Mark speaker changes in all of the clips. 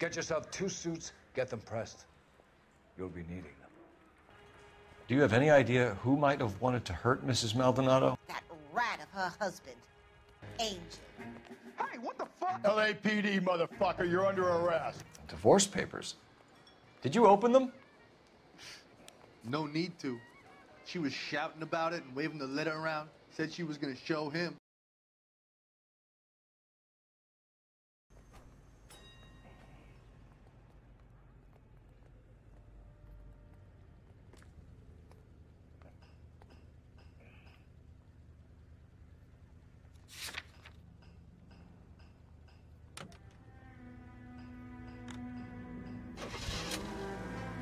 Speaker 1: Get yourself 2 suits, get them pressed. You'll be needing them.
Speaker 2: Do you have any idea who might have wanted to hurt Mrs. Maldonado?
Speaker 3: That rat of her husband, Angel.
Speaker 4: Hey, what the fuck? LAPD, motherfucker, you're under arrest.
Speaker 2: Divorce papers. Did you open them?
Speaker 5: No need to. She was shouting about it and waving the letter around. Said she was gonna show him.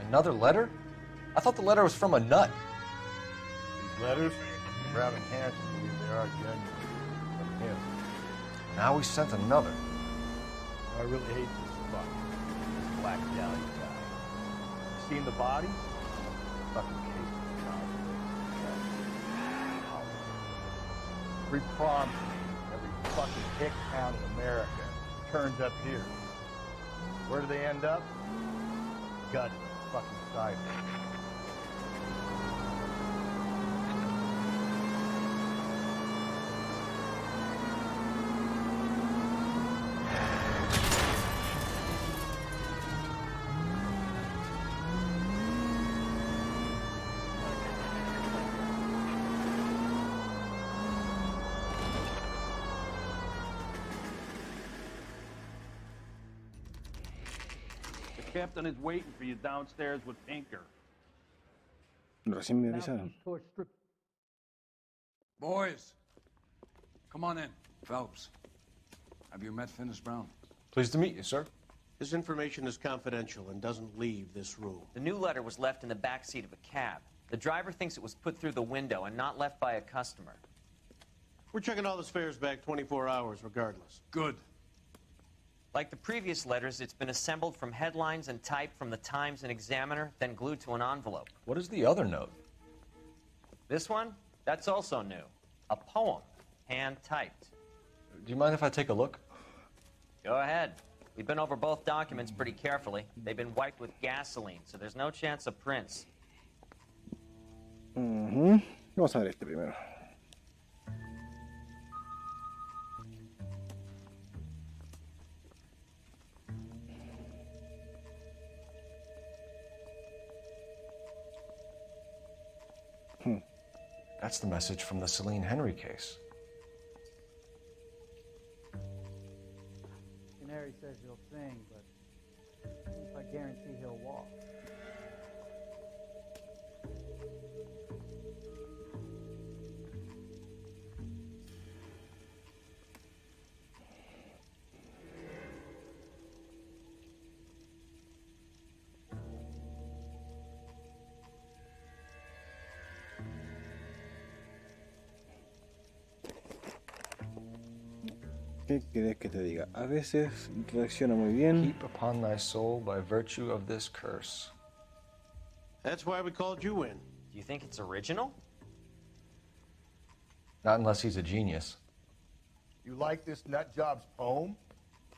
Speaker 2: Another letter? I thought the letter was from a nut.
Speaker 4: These letters, Raven Hanson believe they are genuine from him.
Speaker 2: Now we sent another.
Speaker 4: I really hate this fuck. This Black Dahlia guy. You seen the body? Fucking case of child. Every prom scene, every fucking hick town in America turns up here. Where do they end up? Gut fucking side.
Speaker 6: The captain is waiting for you downstairs with Pinker.
Speaker 7: Recién me avisaron.
Speaker 1: Boys, come on in. Phelps, have you met Finis Brown?
Speaker 2: Pleased to meet you, sir.
Speaker 8: This information is confidential and doesn't leave this room.
Speaker 9: The new letter was left in the back seat of a cab. The driver thinks it was put through the window and not left by a customer.
Speaker 8: We're checking all the spares back 24 hours regardless.
Speaker 1: Good.
Speaker 9: Like the previous letters, it's been assembled from headlines and typed from the Times and Examiner, then glued to an envelope.
Speaker 2: What is the other note?
Speaker 9: This one? That's also new. A poem, hand-typed.
Speaker 2: Do you mind if I take a look?
Speaker 9: Go ahead. We've been over both documents pretty carefully. They've been wiped with gasoline, so there's no chance of prints.
Speaker 7: Vamos a ver este primero.
Speaker 2: That's the message from the Celine Henry case.
Speaker 10: Canary says he'll sing, but if I guarantee he'll walk.
Speaker 7: ¿Qué querés que te diga? A veces reacciona muy bien.
Speaker 2: Keep upon thy soul by virtue of this curse.
Speaker 8: That's why we called you in.
Speaker 9: Do you think it's original?
Speaker 2: Not unless he's a genius.
Speaker 4: You like this nut job's poem?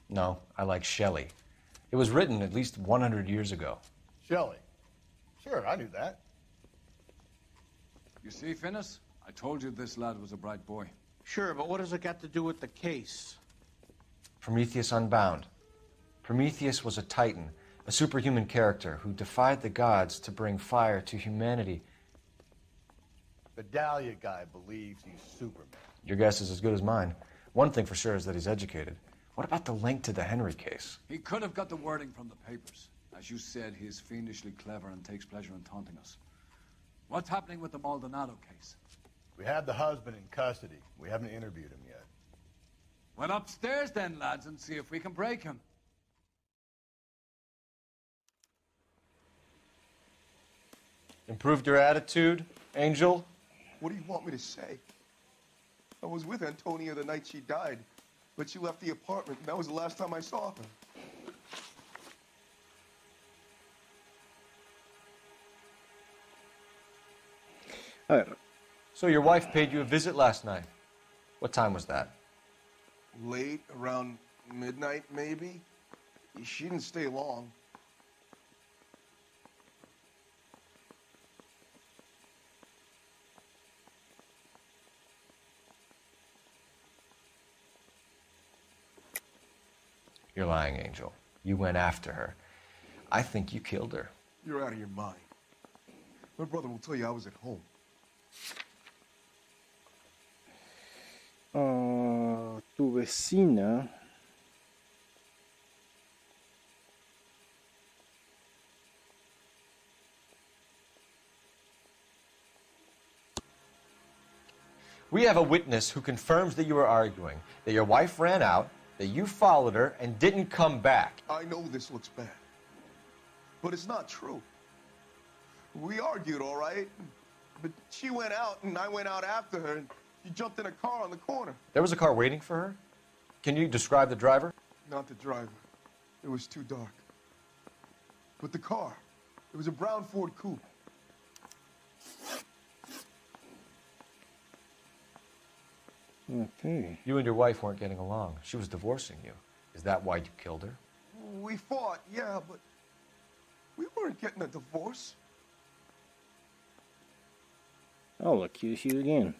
Speaker 2: No, I like Shelley. It was written at least 100 years ago.
Speaker 4: Shelley. Sure, I knew that.
Speaker 1: You see, Finis? I told you this lad was a bright boy.
Speaker 8: Sure, but what has it got to do with the case?
Speaker 2: Prometheus Unbound. Prometheus was a titan, a superhuman character who defied the gods to bring fire to humanity.
Speaker 4: The Dahlia guy believes he's Superman.
Speaker 2: Your guess is as good as mine. One thing for sure is that he's educated. What about the link to the Henry case?
Speaker 1: He could have got the wording from the papers. As you said, he is fiendishly clever and takes pleasure in taunting us. What's happening with the Maldonado case?
Speaker 4: We have the husband in custody. We haven't interviewed him yet.
Speaker 1: Well, upstairs then, lads, and see if we can break him.
Speaker 2: Improved your attitude, Angel?
Speaker 11: What do you want me to say? I was with Antonia the night she died, but she left the apartment, and that was the last time I saw her.
Speaker 7: A ver.
Speaker 2: So your wife paid you a visit last night. What time was that?
Speaker 11: Late, around midnight, maybe? She didn't stay long.
Speaker 2: You're lying, Angel. You went after her. I think you killed her.
Speaker 11: You're out of your mind. My brother will tell you I was at home.
Speaker 7: Tu vecina.
Speaker 2: We have a witness who confirms that you were arguing, that your wife ran out, that you followed her and didn't come back.
Speaker 11: I know this looks bad, but it's not true. We argued, all right, but she went out and I went out after her and she jumped in a car on the corner.
Speaker 2: There was a car waiting for her? Can you describe the driver?
Speaker 11: Not the driver. It was too dark. But the car, it was a brown Ford Coupe.
Speaker 7: Okay.
Speaker 2: You and your wife weren't getting along. She was divorcing you. Is that why you killed her?
Speaker 11: We fought, yeah, but we weren't getting a divorce.
Speaker 7: I'll accuse you again.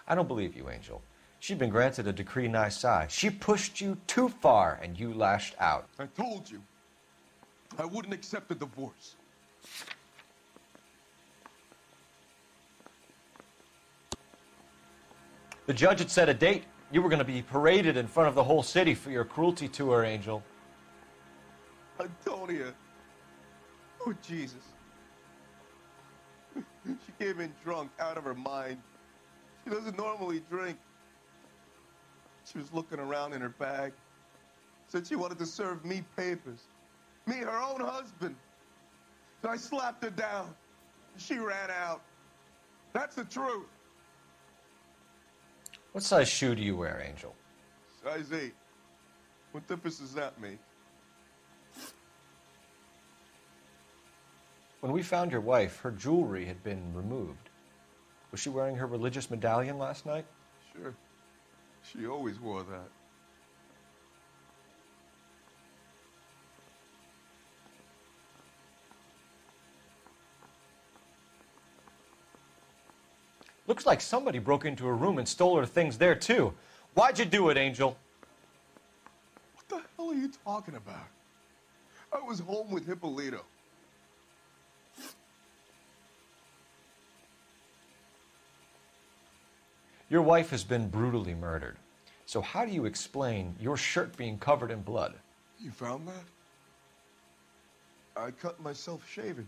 Speaker 2: I don't believe you, Angel. She'd been granted a decree nisi. She pushed you too far, and you lashed out.
Speaker 11: I told you, I wouldn't accept a divorce.
Speaker 2: The judge had set a date. You were going to be paraded in front of the whole city for your cruelty to her, Angel.
Speaker 11: Antonia. Oh, Jesus. She came in drunk, out of her mind. She doesn't normally drink. She was looking around in her bag. Said she wanted to serve me papers. Me, her own husband. So I slapped her down. She ran out. That's the truth.
Speaker 2: What size shoe do you wear, Angel?
Speaker 11: Size 8. What difference does that make?
Speaker 2: When we found your wife, her jewelry had been removed. Was she wearing her religious medallion last night?
Speaker 11: Sure. She always wore that.
Speaker 2: Looks like somebody broke into her room and stole her things there, too. Why'd you do it, Angel?
Speaker 11: What the hell are you talking about? I was home with Hippolito.
Speaker 2: Your wife has been brutally murdered. So how do you explain your shirt being covered in blood?
Speaker 11: You found that? I cut myself shaving.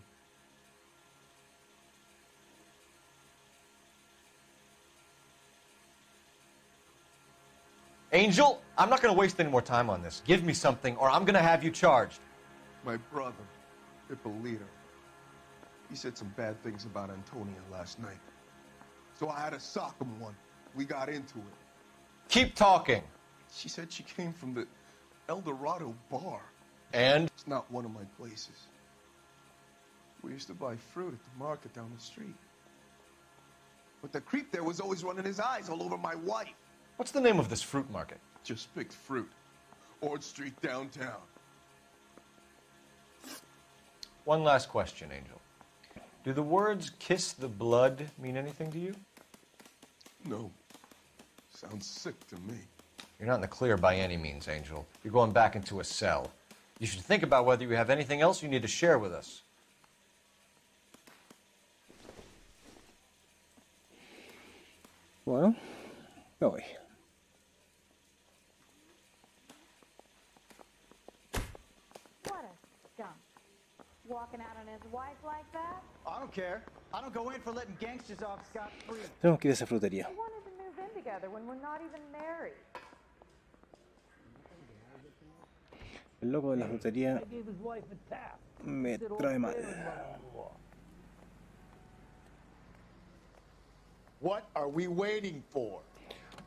Speaker 2: Angel, I'm not going to waste any more time on this. Give me something, or I'm going to have you charged.
Speaker 11: My brother, Hippolito, he said some bad things about Antonia last night. So I had to sock him one. We got into it.
Speaker 2: Keep talking.
Speaker 11: She said she came from the El Dorado bar.
Speaker 2: And?
Speaker 11: It's not one of my places. We used to buy fruit at the market down the street. But the creep there was always running his eyes all over my wife.
Speaker 2: What's the name of this fruit market?
Speaker 11: Just picked fruit. Ord Street downtown.
Speaker 2: One last question, Angel. Do the words kiss the blood mean anything to you?
Speaker 11: No. Sounds sick to me.
Speaker 2: You're not in the clear by any means, Angel. You're going back into a cell. You should think about whether you have anything else you need to share with us.
Speaker 7: Bueno, me voy.
Speaker 12: What a skunk. Walking out on his wife like that?
Speaker 10: I don't care. I don't go in for letting gangsters off scot-free.
Speaker 7: Tenemos que ir a esa frutería.
Speaker 12: We wanted to move in together when we're not even married.
Speaker 7: El loco de la frutería me trae mal.
Speaker 4: What are we waiting for?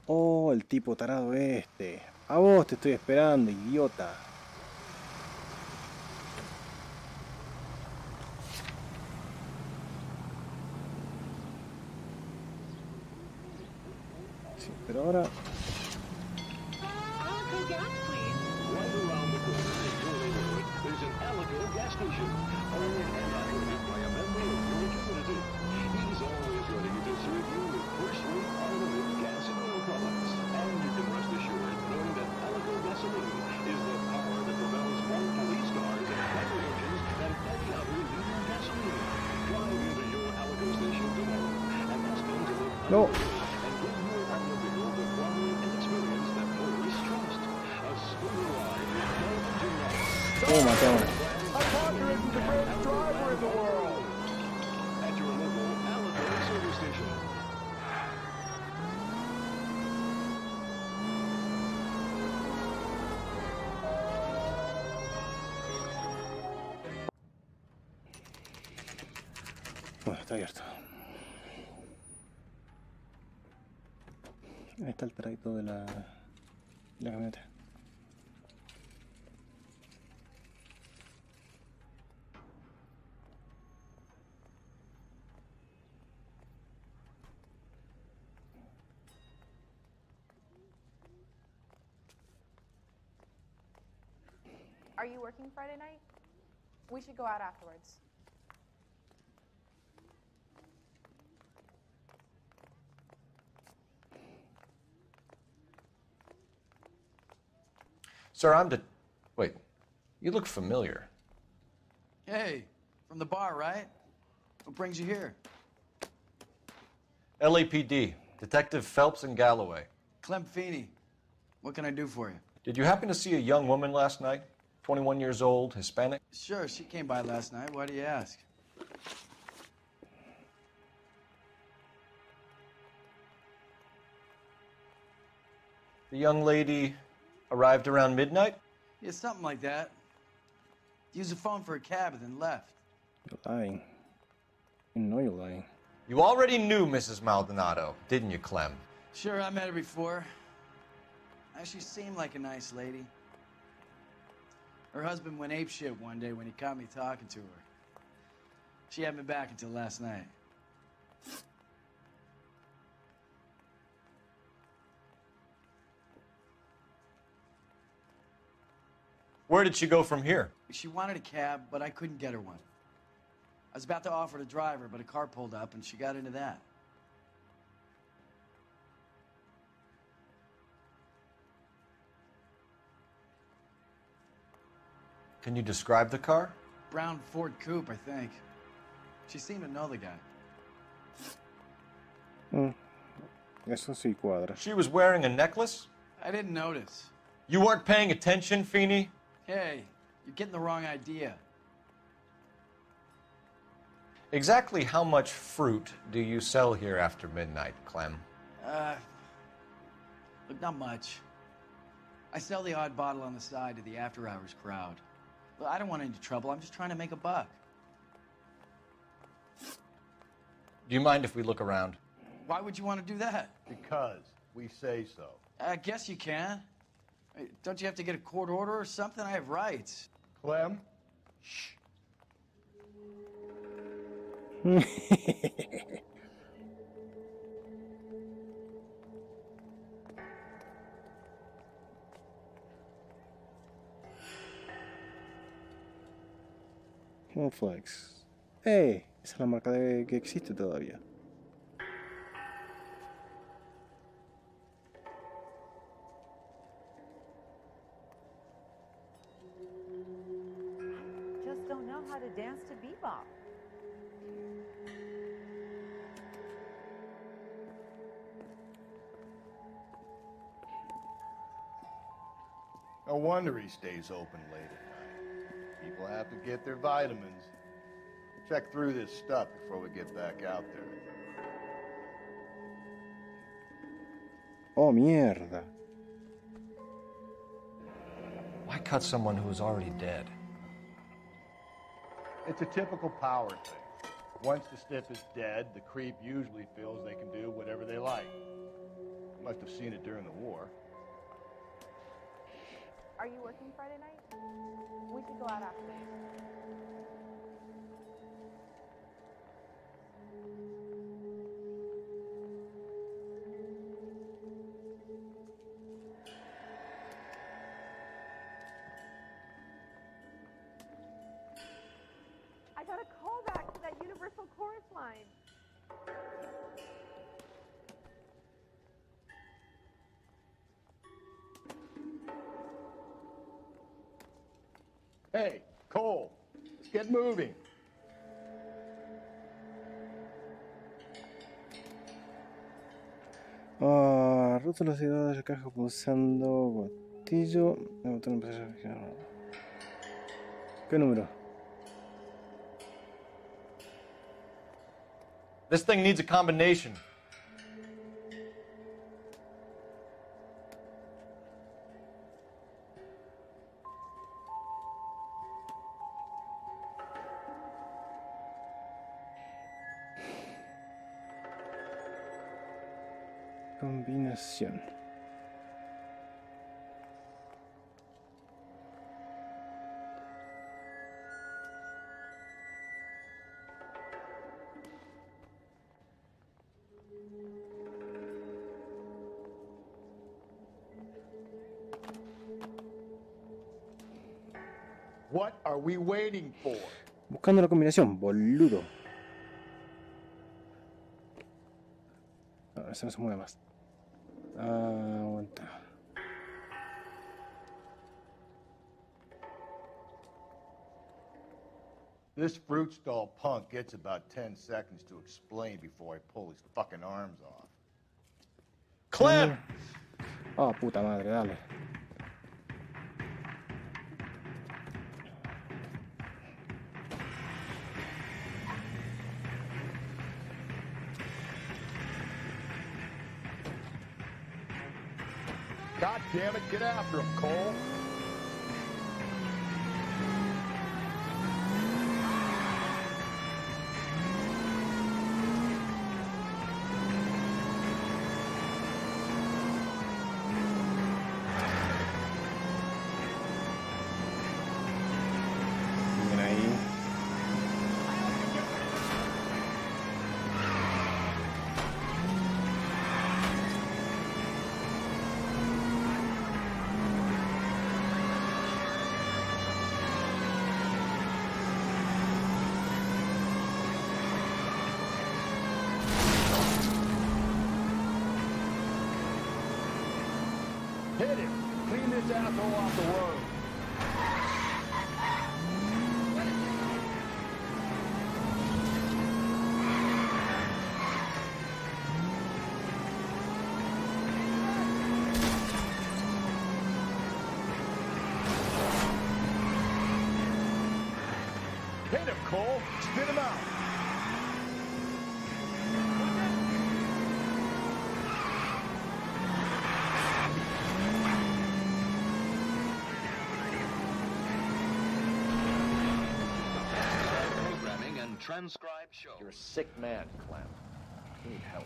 Speaker 7: Oh, el tipo tarado este. A vos te estoy esperando, idiota. Sí, pero ahora...
Speaker 13: information, owned and operated by a member of your community. He's always ready to serve you with first-rate automotive gas and oil products. And you can rest assured knowing that Alico gasoline is the power that propels more police cars and fire engines than any other leading gasoline. Drive into your Alico station tomorrow and ask them to look
Speaker 7: No.
Speaker 13: and give your automobile the quality and experience that motorists trust. A smoother ride with no engine noise.
Speaker 7: Oh my god.
Speaker 13: Parker isn't the best driver in the world. At your local Alico service station.
Speaker 7: Bueno, está abierto. Ahí está el trayecto de la camioneta.
Speaker 12: Are you working Friday night? We should go out afterwards.
Speaker 2: Sir, Wait, you look familiar.
Speaker 10: Hey, from the bar, right? What brings you here?
Speaker 2: LAPD, Detective Phelps and Galloway.
Speaker 10: Clem Feeney. What can I do for you?
Speaker 2: Did you happen to see a young woman last night? 21 years old, Hispanic?
Speaker 10: Sure, she came by last night. Why do you ask?
Speaker 2: The young lady arrived around midnight?
Speaker 10: Yeah, something like that. Used the phone for a cab and then left.
Speaker 7: You're lying. You know you're lying.
Speaker 2: You already knew Mrs. Maldonado, didn't you, Clem?
Speaker 10: Sure, I met her before. She seemed like a nice lady. Her husband went apeshit one day when he caught me talking to her. She had me back until last night.
Speaker 2: Where did she go from here?
Speaker 10: She wanted a cab, but I couldn't get her one. I was about to offer to drive her, but a car pulled up and she got into that.
Speaker 2: Can you describe the car?
Speaker 10: Brown Ford Coupe, I think. She seemed to know the guy.
Speaker 7: Eso sí cuadra.
Speaker 2: She was wearing a necklace?
Speaker 10: I didn't notice.
Speaker 2: You weren't paying attention, Feeney?
Speaker 10: Hey, you're getting the wrong idea.
Speaker 2: Exactly how much fruit do you sell here after midnight, Clem?
Speaker 10: Look, not much. I sell the odd bottle on the side to the after-hours crowd. Look, I don't want any trouble. I'm just trying to make a buck.
Speaker 2: Do you mind if we look around?
Speaker 10: Why would you want to do that?
Speaker 4: Because we say so.
Speaker 10: I guess you can. Don't you have to get a court order or something? I have rights.
Speaker 4: Clem? Shh.
Speaker 7: Flex. ¡Ey! Esa es la marca que existe todavía.
Speaker 14: Just don't know how to dance to bebop.
Speaker 4: No wonder he stays open late at night. People have to get their vitamins. Check through this stuff before we get back out there.
Speaker 7: Oh, mierda.
Speaker 2: Why cut someone who was already dead?
Speaker 4: It's a typical power thing. Once the stiff is dead, the creep usually feels they can do whatever they like. Must have seen it during the war.
Speaker 12: Are you working Friday night? We should go out afterwards. I got a call back to that Universal Chorus line.
Speaker 4: Hey, Cole, let's get moving.
Speaker 7: Roto la ciudad de la caja pulsando gatillo. ¿Qué número?
Speaker 2: This thing needs a combination.
Speaker 7: Combinación.
Speaker 4: What are we waiting for?
Speaker 7: Buscando la combinación, boludo. No, ese no se mueve más. Aguanta.
Speaker 4: This fruit stall punk gets about 10 seconds to explain before I pull his fucking arms off.
Speaker 2: Clem!
Speaker 7: Oh, puta madre, dale.
Speaker 4: God damn it, get after him, Cole.
Speaker 7: Siguen ahí.
Speaker 4: Hit him. Clean this asshole off the road. Hit him, Cole. Spit him out.
Speaker 13: Programming and transcribe show.
Speaker 4: You're a sick man, Clem. You need help.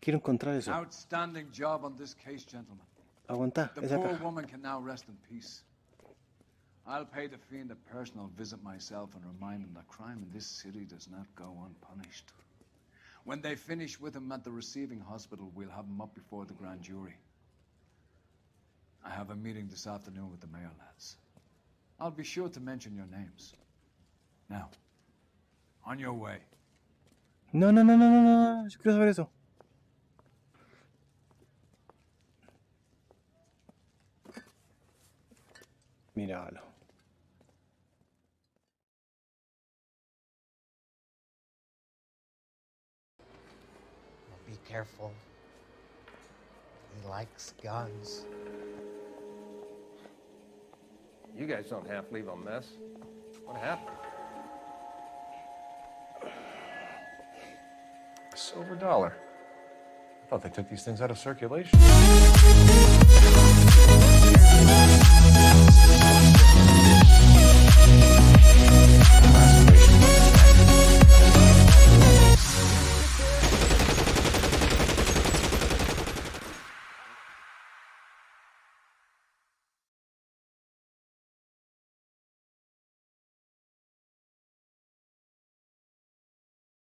Speaker 7: Quiero encontrar eso.
Speaker 1: Outstanding job on this case, gentlemen.
Speaker 7: Aguanta,
Speaker 1: The
Speaker 7: esa
Speaker 1: poor
Speaker 7: caja.
Speaker 1: woman can now rest in peace. I'll pay the fiend a personal visit myself and remind him that crime in this city does not go unpunished. When they finish with him at the receiving hospital, we'll have him up before the grand jury. I have a meeting this afternoon with the mayor lads. I'll be sure to mention your names. Now, on your way.
Speaker 7: No, no, no, no, no, no. Yo quiero saber eso. Míralo.
Speaker 15: Be careful. He likes guns.
Speaker 16: You guys don't half leave a mess. What happened?
Speaker 2: A silver dollar. I thought they took these things out of circulation. Last